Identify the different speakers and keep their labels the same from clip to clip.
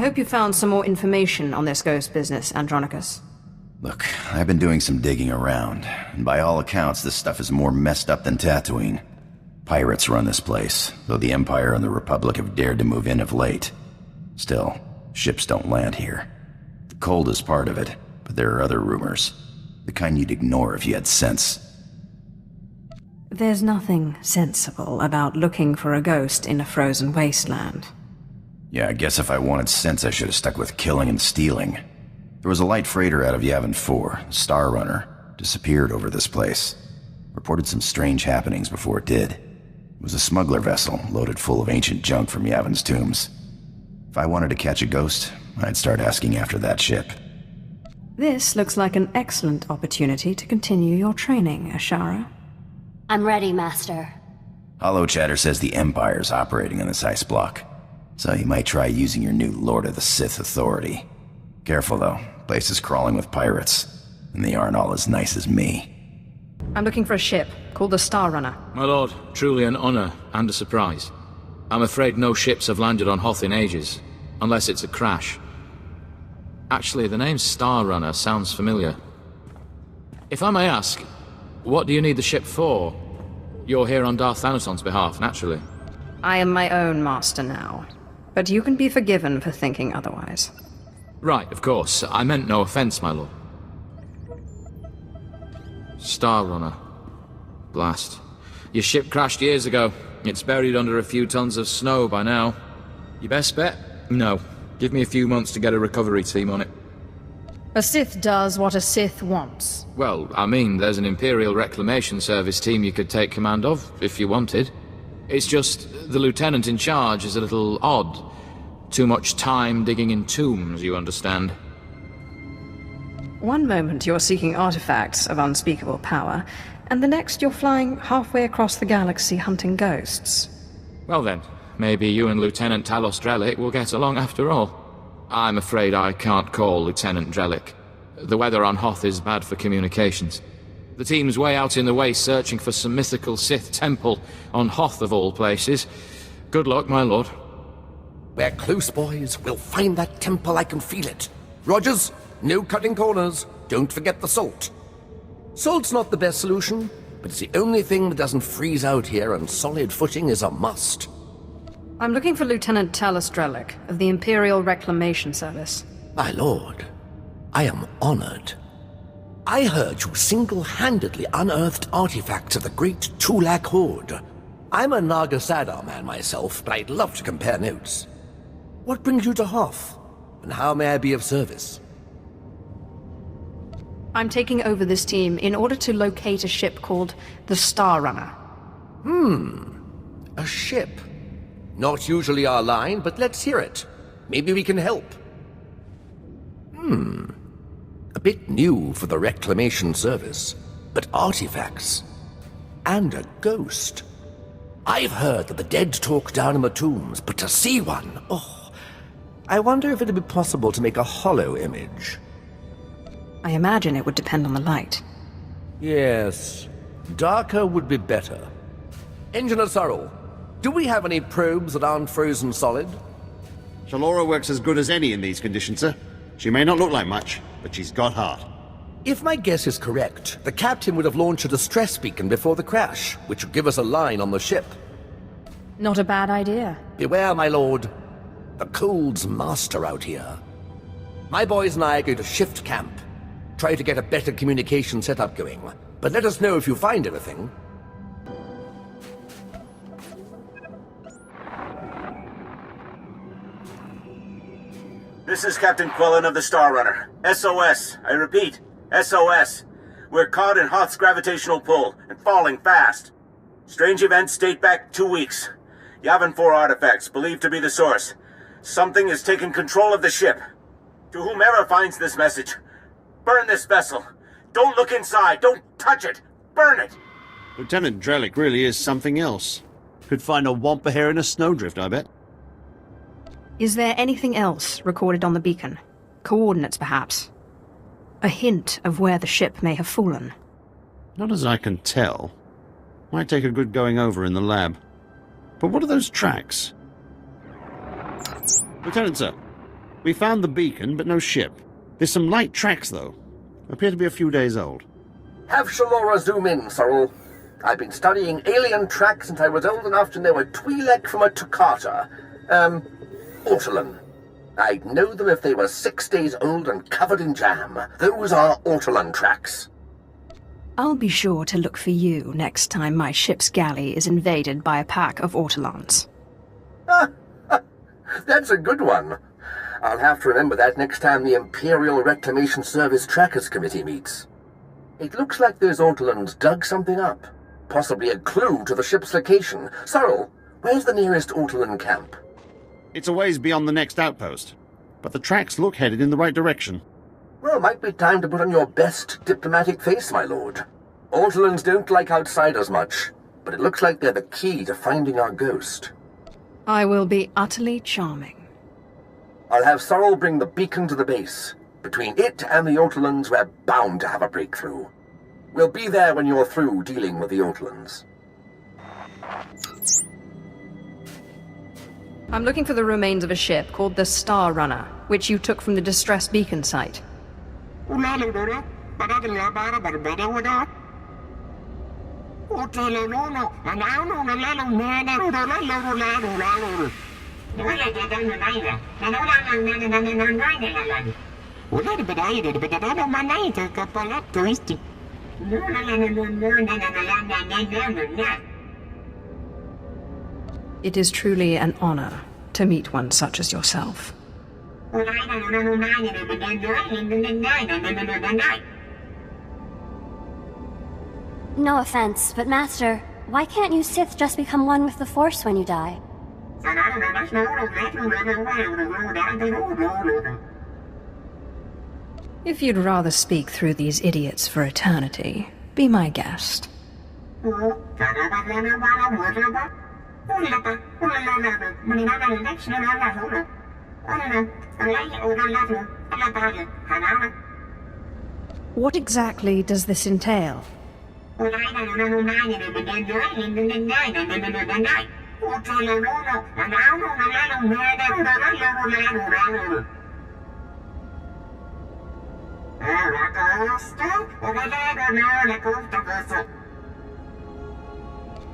Speaker 1: hope you found some more information on this ghost business, Andronicus.
Speaker 2: Look, I've been doing some digging around, and by all accounts, this stuff is more messed up than Tatooine. Pirates run this place, though the Empire and the Republic have dared to move in of late. Still, ships don't land here. The cold is part of it, but there are other rumors. The kind you'd ignore if you had sense.
Speaker 1: There's nothing sensible about looking for a ghost in a frozen wasteland.
Speaker 2: Yeah, I guess if I wanted sense, I should have stuck with killing and stealing. There was a light freighter out of Yavin 4, Star Runner, disappeared over this place. Reported some strange happenings before it did. It was a smuggler vessel loaded full of ancient junk from Yavin's tombs. If I wanted to catch a ghost, I'd start asking after that ship.
Speaker 1: This looks like an excellent opportunity to continue your training, Ashara.
Speaker 3: I'm ready, Master.
Speaker 2: Hollow Chatter says the Empire's operating in this ice block, so you might try using your new Lord of the Sith authority. Careful though, place is crawling with pirates, and they aren't all as nice as me.
Speaker 1: I'm looking for a ship called the Star Runner.
Speaker 4: My lord, truly an honor and a surprise. I'm afraid no ships have landed on Hoth in ages, unless it's a crash. Actually, the name Star Runner sounds familiar. If I may ask, what do you need the ship for? You're here on Darth Thanason's behalf, naturally.
Speaker 1: I am my own master now, but you can be forgiven for thinking otherwise.
Speaker 4: Right, of course. I meant no offense, my lord. Star Runner. Blast. Your ship crashed years ago. It's buried under a few tons of snow by now. Your best bet? No. Give me a few months to get a recovery team on it.
Speaker 5: A Sith does what a Sith wants.
Speaker 4: Well, I mean, there's an Imperial Reclamation Service team you could take command of, if you wanted. It's just, the lieutenant in charge is a little odd. Too much time digging in tombs, you understand.
Speaker 1: One moment you're seeking artifacts of unspeakable power, and the next you're flying halfway across the galaxy hunting ghosts.
Speaker 4: Well then, maybe you and Lieutenant Talos Drellick will get along after all. I'm afraid I can't call Lieutenant Drellick. The weather on Hoth is bad for communications. The team's way out in the waste searching for some mythical Sith temple on Hoth of all places. Good luck, my lord.
Speaker 6: We're close, boys. We'll find that temple, I can feel it. Rogers, no cutting corners. Don't forget the salt. Salt's not the best solution, but it's the only thing that doesn't freeze out here, and solid footing is a must.
Speaker 1: I'm looking for Lieutenant Talos Drellick of the Imperial Reclamation Service.
Speaker 6: My lord, I am honored. I heard you single-handedly unearthed artifacts of the great Tulak Horde. I'm a Naga Sadar man myself, but I'd love to compare notes. What brings you to Hoth, and how may I be of service?
Speaker 1: I'm taking over this team in order to locate a ship called the Star Runner.
Speaker 6: A ship. Not usually our line, but let's hear it. Maybe we can help. A bit new for the Reclamation Service, but artifacts. And a ghost. I've heard that the dead talk down in the tombs, but to see one, oh. I wonder if it'd be possible to make a hollow image.
Speaker 1: I imagine it would depend on the light.
Speaker 6: Yes, darker would be better. Engineer Sorrel, do we have any probes that aren't frozen solid?
Speaker 7: SWTOR works as good as any in these conditions, sir. She may not look like much, but she's got heart.
Speaker 6: If my guess is correct, the captain would have launched a distress beacon before the crash, which would give us a line on the ship.
Speaker 5: Not a bad idea.
Speaker 6: Beware, my lord. The cold's master out here. My boys and I are going to shift camp. Try to get a better communication setup going. But let us know if you find anything.
Speaker 8: This is Captain Quillen of the Star Runner. SOS. I repeat, SOS. We're caught in Hoth's gravitational pull and falling fast. Strange events date back 2 weeks. Yavin 4 artifacts, believed to be the source. Something has taken control of the ship. To whomever finds this message, burn this vessel. Don't look inside. Don't touch it. Burn it.
Speaker 7: Lieutenant Drellick really is something else. Could find a wampa hair in a snowdrift, I bet.
Speaker 1: Is there anything else recorded on the beacon? Coordinates, perhaps? A hint of where the ship may have fallen?
Speaker 7: Not as I can tell. Might take a good going over in the lab. But what are those tracks? Lieutenant, sir. We found the beacon, but no ship. There's some light tracks, though. Appear to be a few days old.
Speaker 6: Have SWTOR zoom in, Sorrel. I've been studying alien tracks since I was old enough to know a Twi'lek from a Toccata. Ortolan. I'd know them if they were 6 days old and covered in jam. Those are Ortolan tracks.
Speaker 1: I'll be sure to look for you next time my ship's galley is invaded by a pack of Ortolans.
Speaker 6: That's a good one. I'll have to remember that next time the Imperial Reclamation Service Trackers Committee meets. It looks like those Ortolans dug something up. Possibly a clue to the ship's location. Sorrel, where's the nearest Ortolan camp?
Speaker 7: It's a ways beyond the next outpost, but the tracks look headed in the right direction.
Speaker 6: Well, might be time to put on your best diplomatic face, my lord. Ortolans don't like outsiders much, but it looks like they're the key to finding our ghost.
Speaker 1: I will be utterly charming.
Speaker 6: I'll have Sorrel bring the beacon to the base. Between it and the Ortolans, we're bound to have a breakthrough. We'll be there when you're through dealing with the Ortolans.
Speaker 1: I'm looking for the remains of a ship called the Star Runner, which you took from the distressed beacon site. It is truly an honor to meet one such as yourself.
Speaker 3: No offense, but Master, why can't you Sith just become one with the Force when you die?
Speaker 1: If you'd rather speak through these idiots for eternity, be my guest. What exactly does this entail?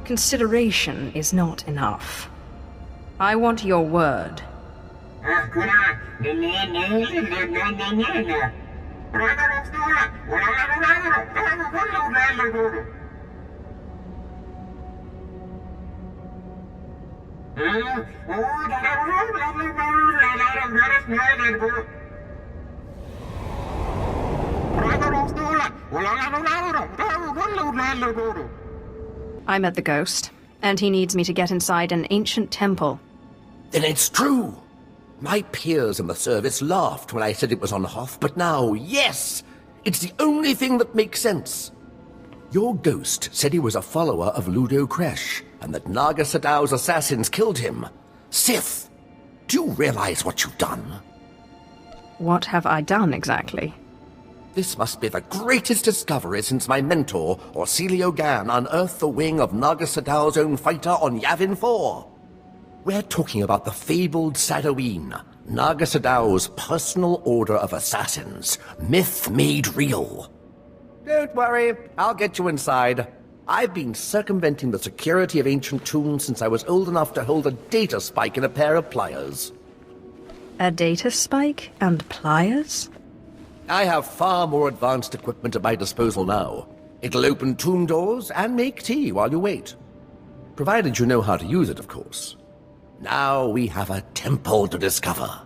Speaker 1: Consideration is not enough. I want your word. I met the ghost, and he needs me to get inside an ancient temple.
Speaker 6: Then it's true. My peers in the service laughed when I said it was on Hoth, but now, yes! It's the only thing that makes sense. Your ghost said he was a follower of Ludo Kresh, and that Naga Sadow's assassins killed him. Sith, do you realize what you've done?
Speaker 1: What have I done exactly?
Speaker 6: This must be the greatest discovery since my mentor, Orsilio Gan, unearthed the wing of Naga Sadow's own fighter on Yavin 4. We're talking about the fabled Sadoween, Naga Sadow's personal order of assassins, myth made real. Don't worry, I'll get you inside. I've been circumventing the security of ancient tombs since I was old enough to hold a data spike in a pair of pliers.
Speaker 1: A data spike and pliers?
Speaker 6: I have far more advanced equipment at my disposal now. It'll open tomb doors and make tea while you wait. Provided you know how to use it, of course. Now we have a temple to discover.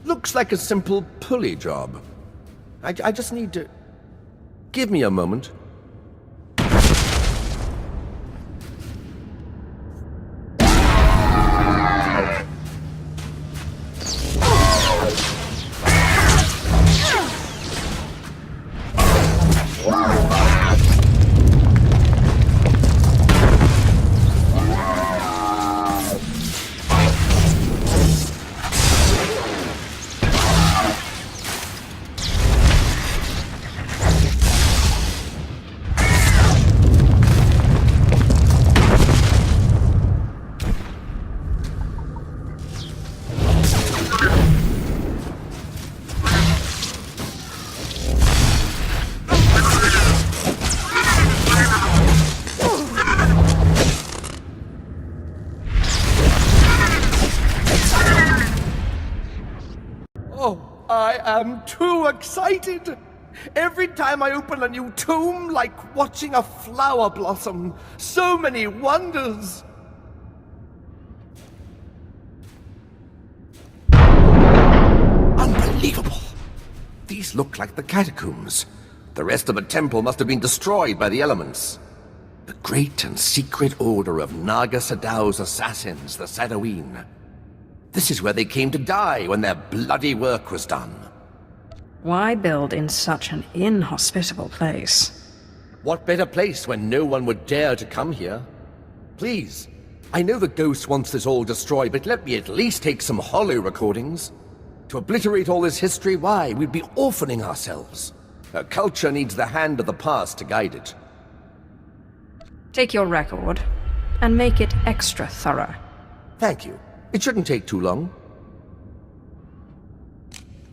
Speaker 6: Looks like a simple pulley job. I just need to... Give me a moment. am too excited. Every time I open a new tomb, like watching a flower blossom. So many wonders. Unbelievable. These look like the catacombs. The rest of the temple must have been destroyed by the elements. The great and secret order of Naga Sadow's assassins, the Sadoween. This is where they came to die when their bloody work was done.
Speaker 1: Why build in such an inhospitable place?
Speaker 6: What better place when no one would dare to come here? Please, I know the ghost wants this all destroyed, but let me at least take some hollow recordings. To obliterate all this history, why, we'd be orphaning ourselves. Our culture needs the hand of the past to guide it.
Speaker 1: Take your record, and make it extra thorough.
Speaker 6: Thank you. It shouldn't take too long.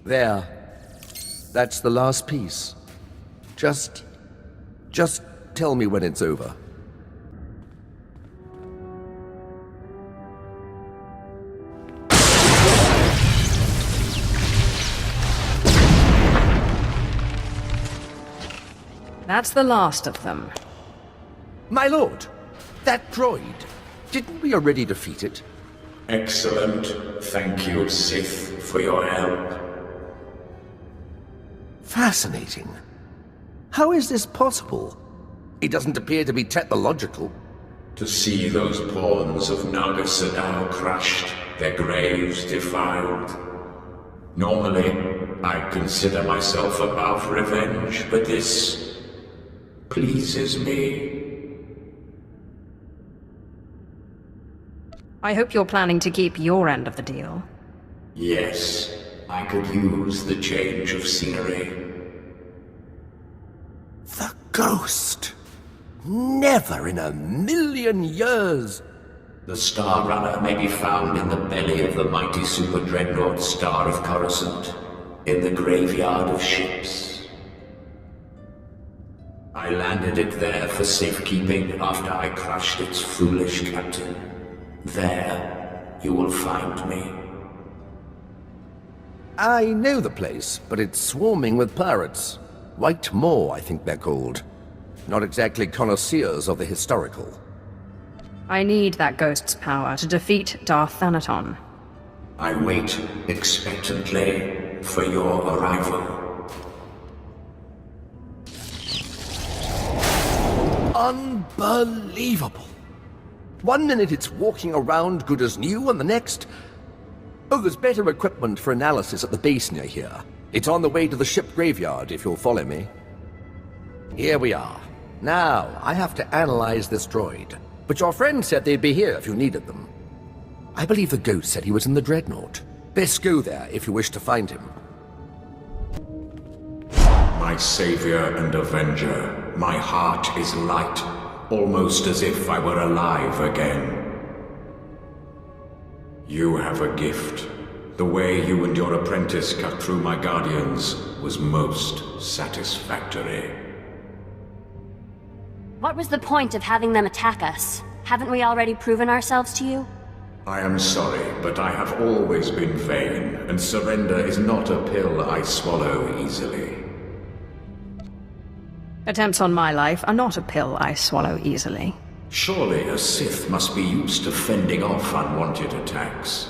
Speaker 6: There. That's the last piece. Just tell me when it's over.
Speaker 1: That's the last of them.
Speaker 6: My lord, that droid, didn't we already defeat it?
Speaker 9: Excellent. Thank you, Sith, for your help.
Speaker 6: Fascinating. How is this possible? It doesn't appear to be technological.
Speaker 9: To see those pawns of Naga Sadow crushed, their graves defiled. Normally, I consider myself above revenge, but this pleases me.
Speaker 1: I hope you're planning to keep your end of the deal.
Speaker 9: Yes, I could use the change of scenery.
Speaker 6: The ghost! Never in a million years!
Speaker 9: The Star Runner may be found in the belly of the mighty super dreadnought Star of Coruscant, in the graveyard of ships. I landed it there for safekeeping after I crushed its foolish captain. There, you will find me.
Speaker 6: I know the place, but it's swarming with pirates. White Moor, I think they're called. Not exactly connoisseurs of the historical.
Speaker 1: I need that ghost's power to defeat Darth Thanaton.
Speaker 9: I wait expectantly for your arrival.
Speaker 6: Unbelievable! One minute it's walking around good as new, and the next... Oh, there's better equipment for analysis at the base near here. It's on the way to the ship graveyard, if you'll follow me. Here we are. Now, I have to analyze this droid. But your friend said they'd be here if you needed them. I believe the ghost said he was in the dreadnought. Best go there if you wish to find him.
Speaker 9: My savior and avenger, my heart is light, almost as if I were alive again. You have a gift. The way you and your apprentice cut through my guardians was most satisfactory.
Speaker 3: What was the point of having them attack us? Haven't we already proven ourselves to you?
Speaker 9: I am sorry, but I have always been vain, and surrender is not a pill I swallow easily.
Speaker 1: Attempts on my life are not a pill I swallow easily.
Speaker 9: Surely a Sith must be used to fending off unwanted attacks.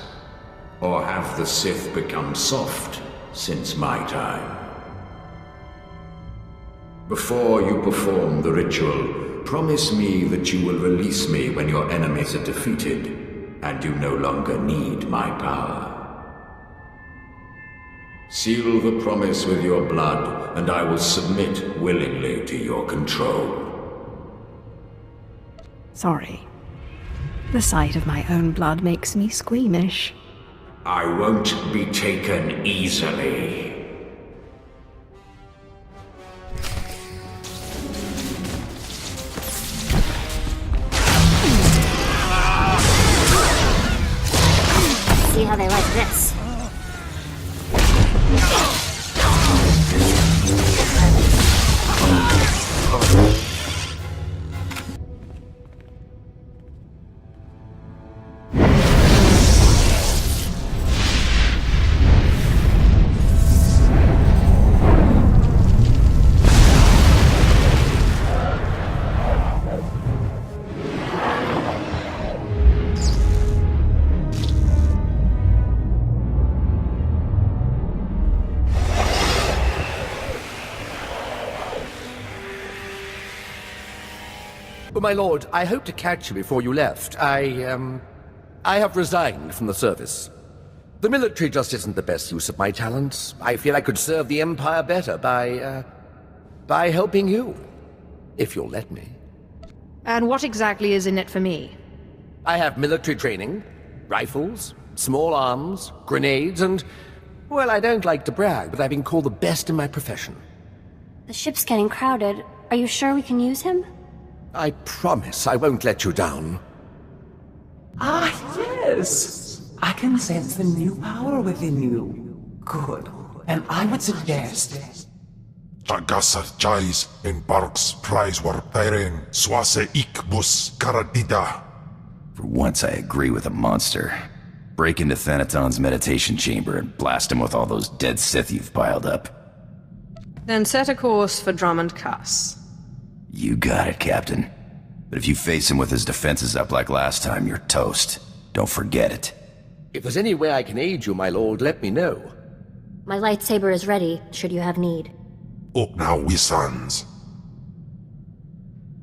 Speaker 9: Or have the Sith become soft since my time? Before you perform the ritual, promise me that you will release me when your enemies are defeated, and you no longer need my power. Seal the promise with your blood, and I will submit willingly to your control.
Speaker 1: Sorry. The sight of my own blood makes me squeamish.
Speaker 9: I won't be taken easily.
Speaker 3: See how they like this.
Speaker 6: Well, my lord, I hope to catch you before you left. I have resigned from the service. The military just isn't the best use of my talents. I feel I could serve the Empire better by helping you. If you'll let me.
Speaker 5: And what exactly is in it for me?
Speaker 6: I have military training, rifles, small arms, grenades, and... well, I don't like to brag, but I've been called the best in my profession.
Speaker 3: The ship's getting crowded. Are you sure we can use him?
Speaker 6: I promise I won't let you down.
Speaker 10: Ah, yes! I can sense the new power within you. Good. And I would suggest...
Speaker 11: Tagasar Jais in Barks Prize war Tyren Swase Ikbus Karadida.
Speaker 2: For once I agree with a monster. Break into Thanaton's meditation chamber and blast him with all those dead Sith you've piled up.
Speaker 1: Then set a course for Drummond Cuss.
Speaker 2: You got it, Captain. But if you face him with his defenses up like last time, you're toast. Don't forget it.
Speaker 6: If there's any way I can aid you, my lord, let me know.
Speaker 3: My lightsaber is ready, should you have need.
Speaker 11: Up now, we sons.